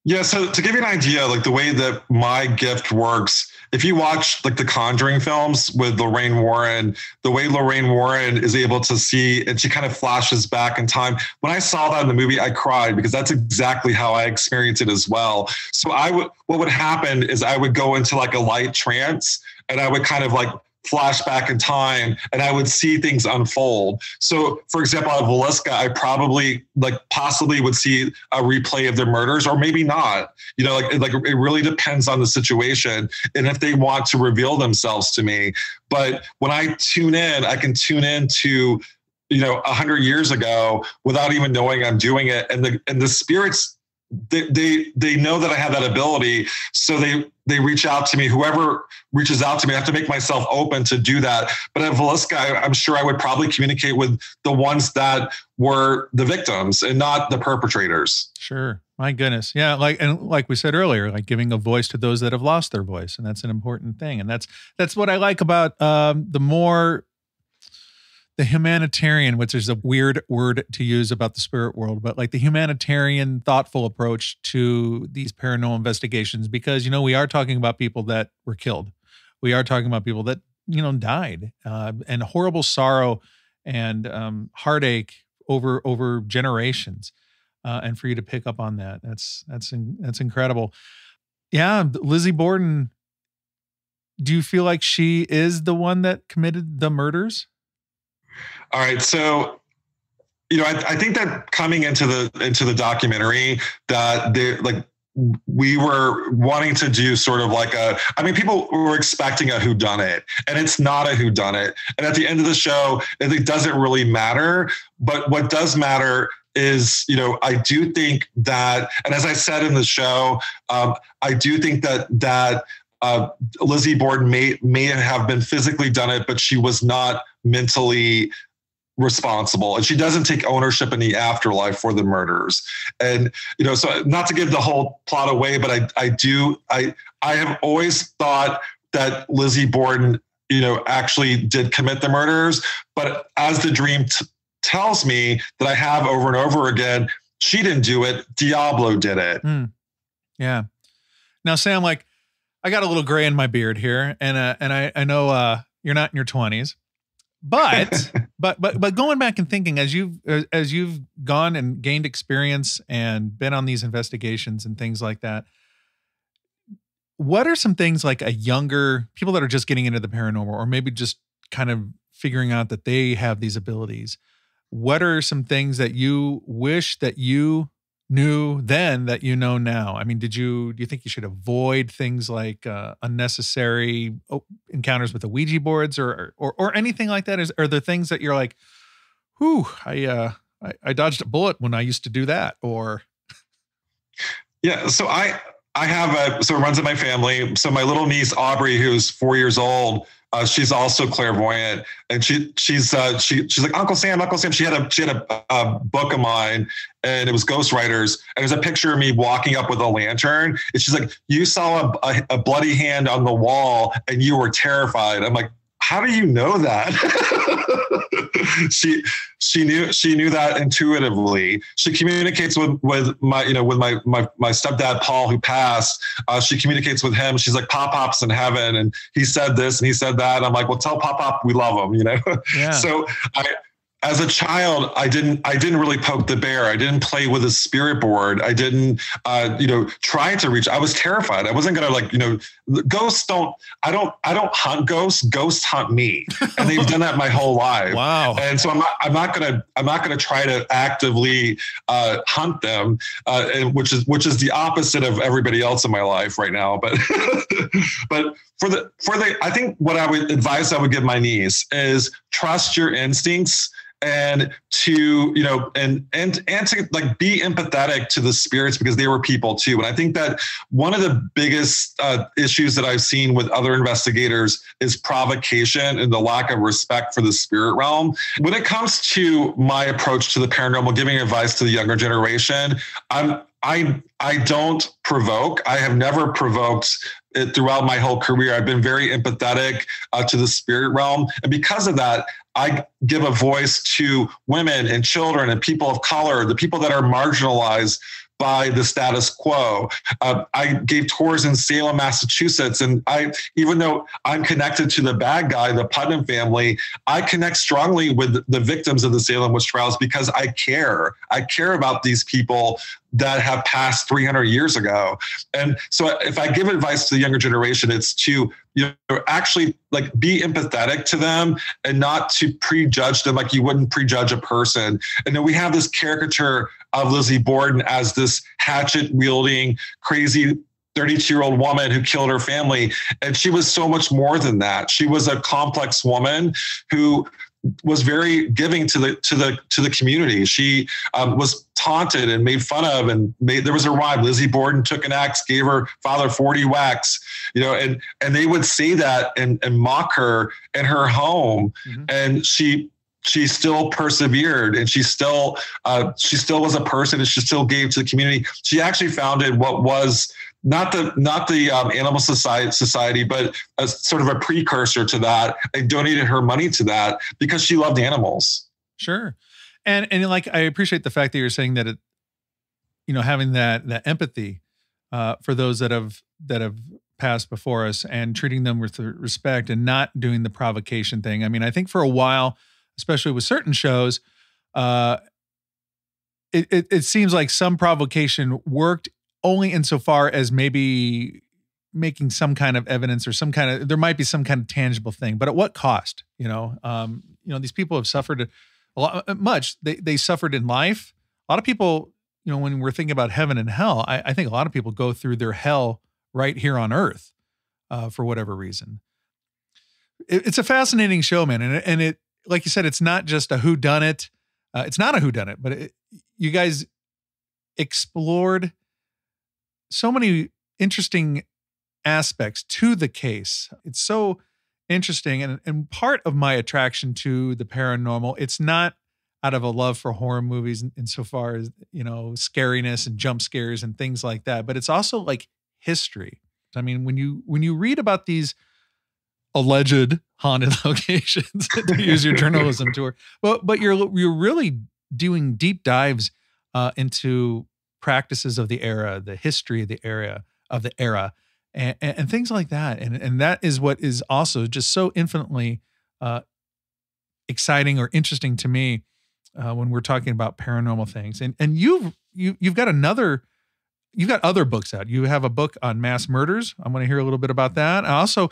Yeah. So to give you an idea, like the way that my gift works, if you watch like the Conjuring films with Lorraine Warren, the way Lorraine Warren is able to see, and she kind of flashes back in time. When I saw that in the movie, I cried because that's exactly how I experienced it as well. So what would happen is I would go into like a light trance, and I would kind of like flash back in time, and I would see things unfold. So for example, at Villisca, I probably possibly would see a replay of their murders, or maybe not, like it really depends on the situation and if they want to reveal themselves to me. But when I tune in, I can tune in to 100 years ago without even knowing I'm doing it. And the spirits, they know that I have that ability. So they reach out to me. Whoever reaches out to me, I have to make myself open to do that. But at Villisca, I'm sure I would probably communicate with the ones that were the victims and not the perpetrators. Sure. My goodness. Yeah. Like we said earlier, like giving a voice to those that have lost their voice. And that's an important thing. And that's what I like about the humanitarian, which is a weird word to use about the spirit world, but like the humanitarian, thoughtful approach to these paranormal investigations, because, we are talking about people that were killed. We are talking about people that, died, and horrible sorrow and heartache over generations. And for you to pick up on that, that's incredible. Yeah. Lizzie Borden, do you feel like she is the one that committed the murders? All right. So, I think that coming into the documentary that we were wanting to do sort of like people were expecting a whodunit, and it's not a whodunit. And at the end of the show, it doesn't really matter. But what does matter is, I do think that, and as I said in the show, I do think that Lizzie Borden may have been physically done it, but she was not mentally responsible, and she doesn't take ownership in the afterlife for the murders. And so not to give the whole plot away, but I have always thought that Lizzie Borden actually did commit the murders, but as the dream tells me that I have over and over again, she didn't do it, Diablo did it. Yeah. Now, Sam, I got a little gray in my beard here, and I know you're not in your 20s. But going back and thinking, as you've gone and gained experience and been on these investigations and things like that, what are some things like people that are just getting into the paranormal, or maybe just kind of figuring out that they have these abilities? What are some things that you wish that you knew then that you know now? I mean, do you think you should avoid things like unnecessary encounters with the Ouija boards or anything like that? Are there things that you're like, whew, I dodged a bullet when I used to do that? Or yeah, so I have so it runs in my family. So my little niece Aubrey, who's 4 years old, she's also clairvoyant, and she's like, Uncle Sam. She had a book of mine, and it was ghostwriters, and there's a picture of me walking up with a lantern, and she's like, you saw a bloody hand on the wall and you were terrified. I'm like, how do you know that? She knew that intuitively. She communicates with my stepdad Paul, who passed. She communicates with him. She's like, Pop-Pop's in heaven, and he said this and he said that. I'm like, well, tell Pop-Pop we love him, Yeah. So as a child, I didn't really poke the bear. I didn't play with a spirit board. I didn't, try to reach. I was terrified. I wasn't gonna ghosts don't. I don't hunt ghosts. Ghosts hunt me, and they've done that my whole life. Wow. And so I'm not gonna try to actively hunt them, and which is the opposite of everybody else in my life right now. But but for the I think what I would give my niece is trust your instincts, and to and to be empathetic to the spirits, because they were people too. And I think that one of the biggest issues that I've seen with other investigators is provocation and the lack of respect for the spirit realm. When it comes to my approach to the paranormal, giving advice to the younger generation, I don't provoke. I have never provoked it throughout my whole career. I've been very empathetic to the spirit realm. And because of that, I give a voice to women and children and people of color, the people that are marginalized by the status quo. I gave tours in Salem, Massachusetts, and even though I'm connected to the bad guy, the Putnam family, I connect strongly with the victims of the Salem witch trials because I care. I care about these people that have passed 300 years ago. And so if I give advice to the younger generation, it's to actually be empathetic to them and not to prejudge them like you wouldn't prejudge a person. And then we have this caricature of Lizzie Borden as this hatchet-wielding, crazy 32-year-old woman who killed her family. And she was so much more than that. She was a complex woman who was very giving to the community. She was taunted and made fun of, and there was a rhyme. Lizzie Borden took an axe, gave her father 40 whacks, and they would say that and mock her in her home. Mm-hmm. And she still persevered, and she still was a person, and she still gave to the community. She actually founded what was not the Animal Society, but a sort of a precursor to that, and donated her money to that because she loved animals. Sure. And like, I appreciate the fact that you're saying that having that empathy for those that have passed before us, and treating them with respect, and not doing the provocation thing. I mean, I think for a while, especially with certain shows, it seems like some provocation worked only insofar as maybe making some kind of evidence, or there might be some kind of tangible thing, but at what cost? These people have suffered a lot, much. They suffered in life. A lot of people, when we're thinking about heaven and hell, I think a lot of people go through their hell right here on earth for whatever reason. It's a fascinating show, man. And it, like you said, it's not just a whodunit. It's not a whodunit, but you guys explored so many interesting aspects to the case. It's so interesting. And part of my attraction to the paranormal, it's not out of a love for horror movies insofar as, scariness and jump scares and things like that, but it's also like history. I mean, when you read about these alleged haunted locations, to use your journalism tour, but you're really doing deep dives into practices of the era, the history of the era, and things like that. And that is what is also just so infinitely exciting or interesting to me when we're talking about paranormal things. And you've got other books out. You have a book on mass murders. I'm going to hear a little bit about that. And also,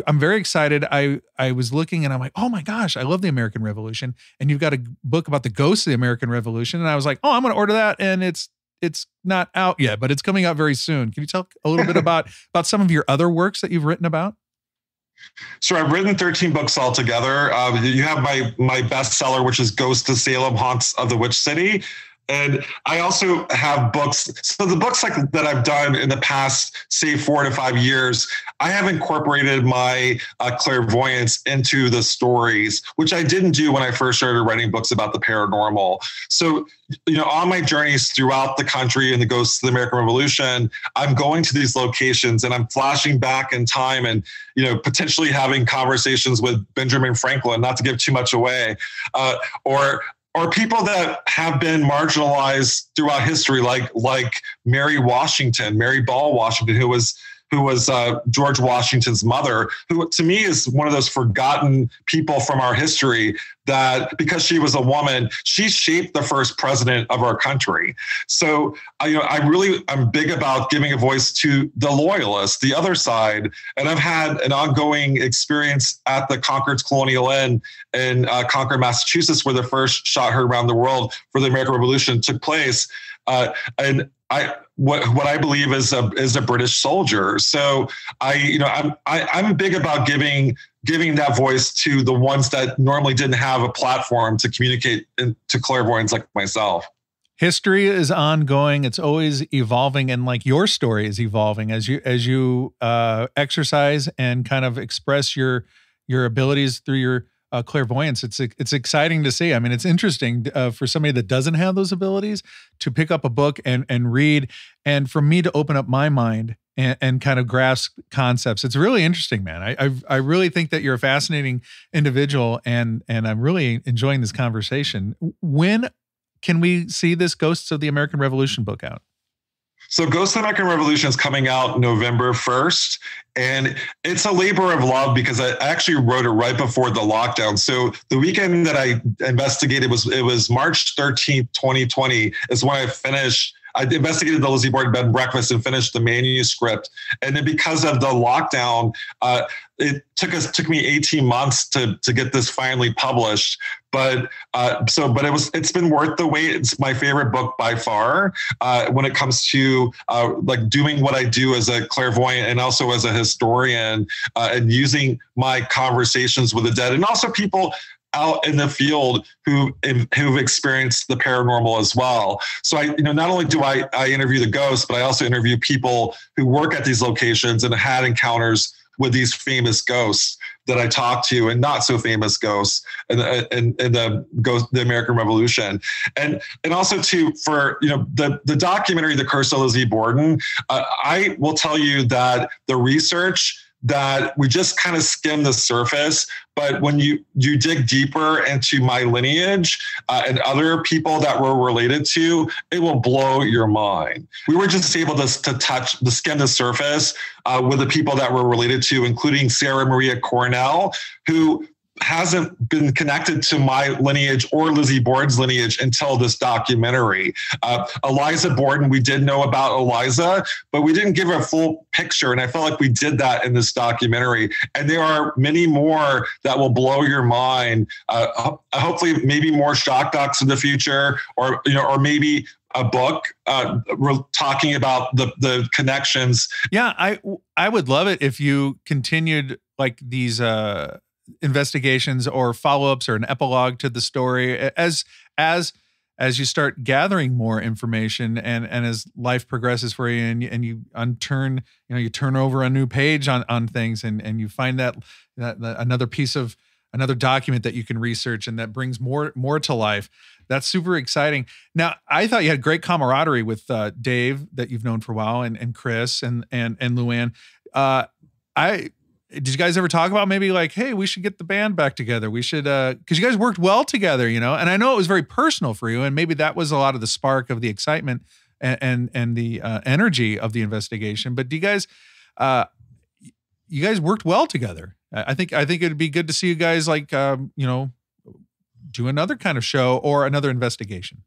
I'm very excited. I was looking and I'm like, oh my gosh, I love the American Revolution. And you've got a book about the ghosts of the American Revolution. And I was like, oh, I'm going to order that. And it's not out yet, but it's coming out very soon. Can you talk a little bit about some of your other works that you've written about? So I've written 13 books altogether. You have my bestseller, which is Ghosts of Salem, Haunts of the Witch City. And I also have books. So the books that I've done in the past, say 4 to 5 years, I have incorporated my clairvoyance into the stories, which I didn't do when I first started writing books about the paranormal. So, on my journeys throughout the country and the ghosts of the American Revolution, I'm going to these locations and I'm flashing back in time and, potentially having conversations with Benjamin Franklin, not to give too much away, or people that have been marginalized throughout history, like Mary Ball Washington, who was George Washington's mother, who to me is one of those forgotten people from our history, that because she was a woman, she shaped the first president of our country. So I'm big about giving a voice to the loyalists, the other side. And I've had an ongoing experience at the Concord's Colonial Inn in Concord, Massachusetts, where the first shot heard around the world for the American Revolution took place. And what I believe is a British soldier. So I'm big about giving that voice to the ones that normally didn't have a platform to communicate to clairvoyants like myself. History is ongoing. It's always evolving. And like your story is evolving as you exercise and kind of express your abilities through your clairvoyance. It's exciting to see. I mean, it's interesting for somebody that doesn't have those abilities to pick up a book and read, and for me to open up my mind and kind of grasp concepts. It's really interesting, man. I really think that you're a fascinating individual, and I'm really enjoying this conversation. When can we see this Ghosts of the American Revolution book out? So Ghosts of the American Revolution is coming out November 1st. And it's a labor of love because I actually wrote it right before the lockdown. So the weekend that I investigated it was March 13th, 2020 is when I finished. I investigated the Lizzie Borden bed and breakfast and finished the manuscript. And then because of the lockdown, it took me 18 months to get this finally published. But it's been worth the wait. It's my favorite book by far when it comes to like doing what I do as a clairvoyant and also as a historian and using my conversations with the dead and also people out in the field who've experienced the paranormal as well. So not only do I interview the ghosts, but I also interview people who work at these locations and had encounters with these famous ghosts that I talk to, and not so famous ghosts in the American Revolution. And also too, for, the documentary, The Curse of Lizzie Borden, I will tell you that the research that we just kind of skim the surface, but when you dig deeper into my lineage and other people that we're related to, it will blow your mind. We were just able to skim the surface with the people that we're related to, including Sarah Maria Cornell, who hasn't been connected to my lineage or Lizzie Borden's lineage until this documentary. Eliza Borden, we did know about Eliza, but we didn't give her a full picture. And I felt like we did that in this documentary. And there are many more that will blow your mind. Hopefully maybe more shock docs in the future, or maybe a book talking about the connections. Yeah, I would love it if you continued like these investigations or follow-ups or an epilogue to the story as you start gathering more information and as life progresses for you, and you turn over a new page on things, and you find that another piece of another document that you can research and that brings more to life. That's super exciting. Now, I thought you had great camaraderie with Dave that you've known for a while, and Chris and Luann. Did you guys ever talk about maybe like, hey, we should get the band back together? We should, because you guys worked well together, and I know it was very personal for you, and maybe that was a lot of the spark of the excitement and the energy of the investigation. But do you guys worked well together? I think it'd be good to see you guys like, do another kind of show or another investigation.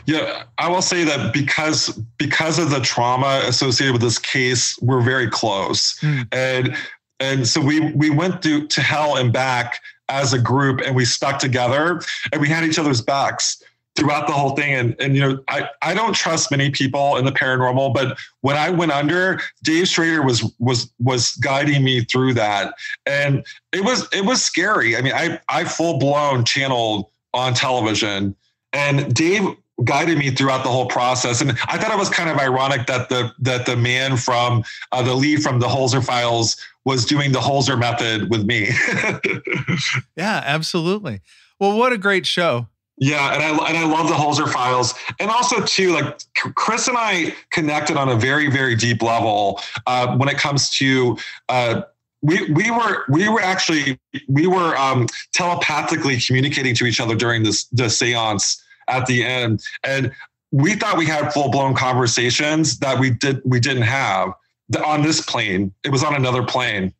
Yeah, I will say that because of the trauma associated with this case, we're very close. And so we went to hell and back as a group, and we stuck together, and we had each other's backs throughout the whole thing. And I don't trust many people in the paranormal, but when I went under, Dave Schrader was guiding me through that. And it was scary. I mean, I full blown channeled on television, and Dave guided me throughout the whole process. And I thought it was kind of ironic that the man from the lead from the Holzer Files was doing the Holzer method with me. Yeah, absolutely. Well, what a great show. Yeah, and I love the Holzer Files, and also too, like Chris and I connected on a very, very deep level when it comes to. We were telepathically communicating to each other during the seance at the end, and we thought we had full blown conversations that we didn't have on this plane. It was on another plane.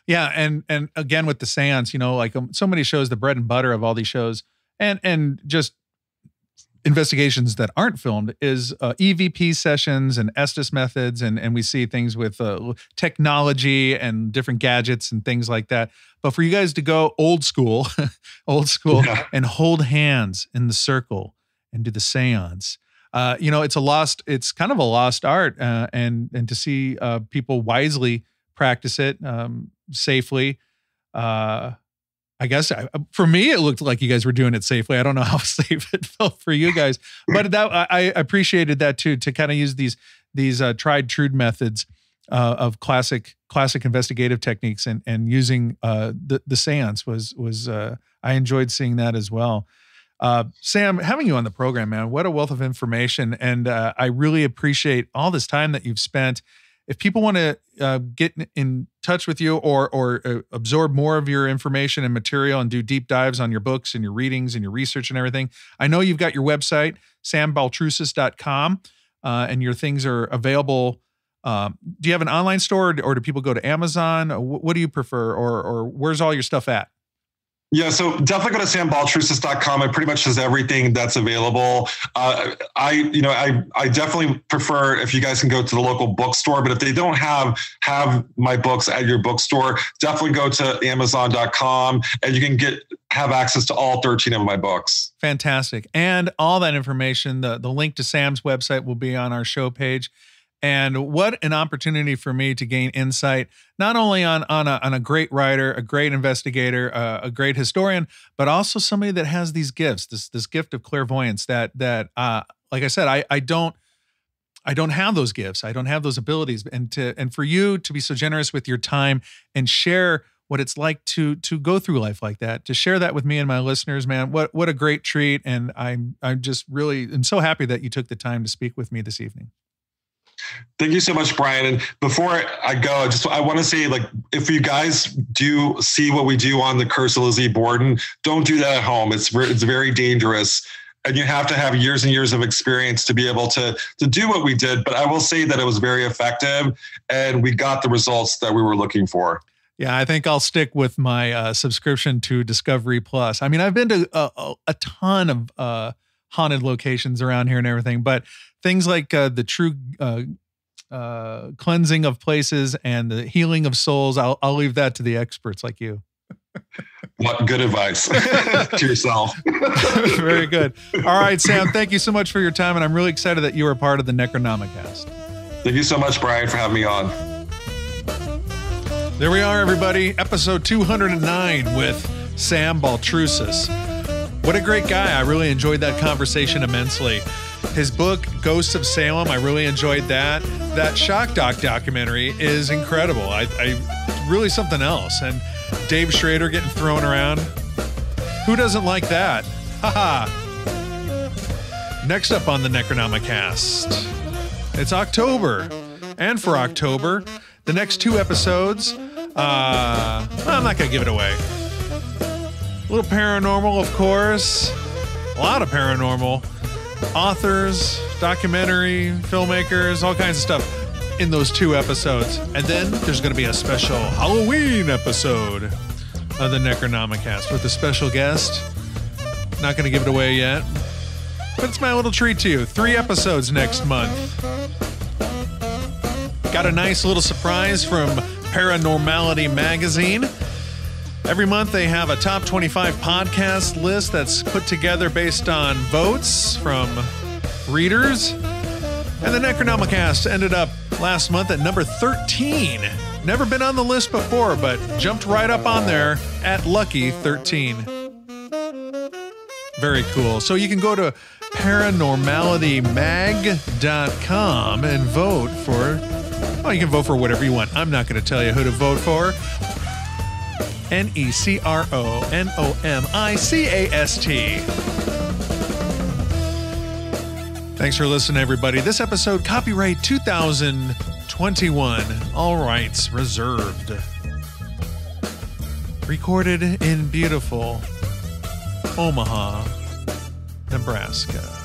Yeah, and again with the seance, like so many shows, the bread and butter of all these shows, and just investigations that aren't filmed is EVP sessions and Estes methods, and we see things with technology and different gadgets and things like that. But for you guys to go old school, yeah, and hold hands in the circle and do the seance, it's kind of a lost art, and to see people wisely practice it safely. I guess for me, it looked like you guys were doing it safely. I don't know how safe it felt for you guys, but I appreciated that too, to kind of use these tried true methods of classic investigative techniques, and using the seance was I enjoyed seeing that as well. Sam, having you on the program, man, what a wealth of information, and I really appreciate all this time that you've spent. If people want to get in touch with you or absorb more of your information and material and do deep dives on your books and your readings and your research and everything, I know you've got your website, sambaltrusis.com, and your things are available. Do you have an online store, or do people go to Amazon? What do you prefer, or where's all your stuff at? Yeah, so definitely go to sambaltrusis.com. It pretty much has everything that's available. I definitely prefer if you guys can go to the local bookstore, but if they don't have my books at your bookstore, definitely go to amazon.com, and you can have access to all 13 of my books. Fantastic. And all that information, the link to Sam's website will be on our show page. And what an opportunity for me to gain insight, not only on a great writer, a great investigator, a great historian, but also somebody that has these gifts, this gift of clairvoyance that like I said, I don't have those gifts. I don't have those abilities. And for you to be so generous with your time and share what it's like to go through life like that, to share that with me and my listeners, man, what a great treat. And I'm just really, I'm so happy that you took the time to speak with me this evening. Thank you so much, Brian. And before I go, I want to say, like, if you guys do see what we do on the Curse of Lizzie Borden, don't do that at home. It's very dangerous. And you have to have years and years of experience to be able to do what we did. But I will say that it was very effective and we got the results that we were looking for. Yeah, I think I'll stick with my subscription to Discovery Plus. I mean, I've been to a ton of haunted locations around here and everything, but things like the true cleansing of places and the healing of souls, I'll leave that to the experts like you. What good advice to yourself. Very good. All right, Sam, thank you so much for your time, and I'm really excited that you were a part of the Necronomicast. Thank you so much, Brian, for having me on. There we are, everybody. Episode 209 with Sam Baltrusis. What a great guy. I really enjoyed that conversation immensely. His book, Ghosts of Salem, I really enjoyed that. That Shock Doc documentary is incredible. I really something else. And Dave Schrader getting thrown around. Who doesn't like that? Haha. Next up on the Necronomicast, it's October. And for October, the next 2 episodes, I'm not going to give it away. A little paranormal, of course. A lot of paranormal. Authors, documentary, filmmakers, all kinds of stuff in those 2 episodes. And then there's going to be a special Halloween episode of the Necronomicast with a special guest. Not going to give it away yet, but it's my little treat to you. 3 episodes next month. Got a nice little surprise from Paranormality magazine. Every month they have a top 25 podcast list that's put together based on votes from readers. And the Necronomicast ended up last month at number 13. Never been on the list before, but jumped right up on there at Lucky 13. Very cool. So you can go to paranormalitymag.com and vote for, well, you can vote for whatever you want. I'm not going to tell you who to vote for. Necronomicast. Thanks for listening, everybody. This episode, copyright 2021. All rights reserved. Recorded in beautiful Omaha, Nebraska.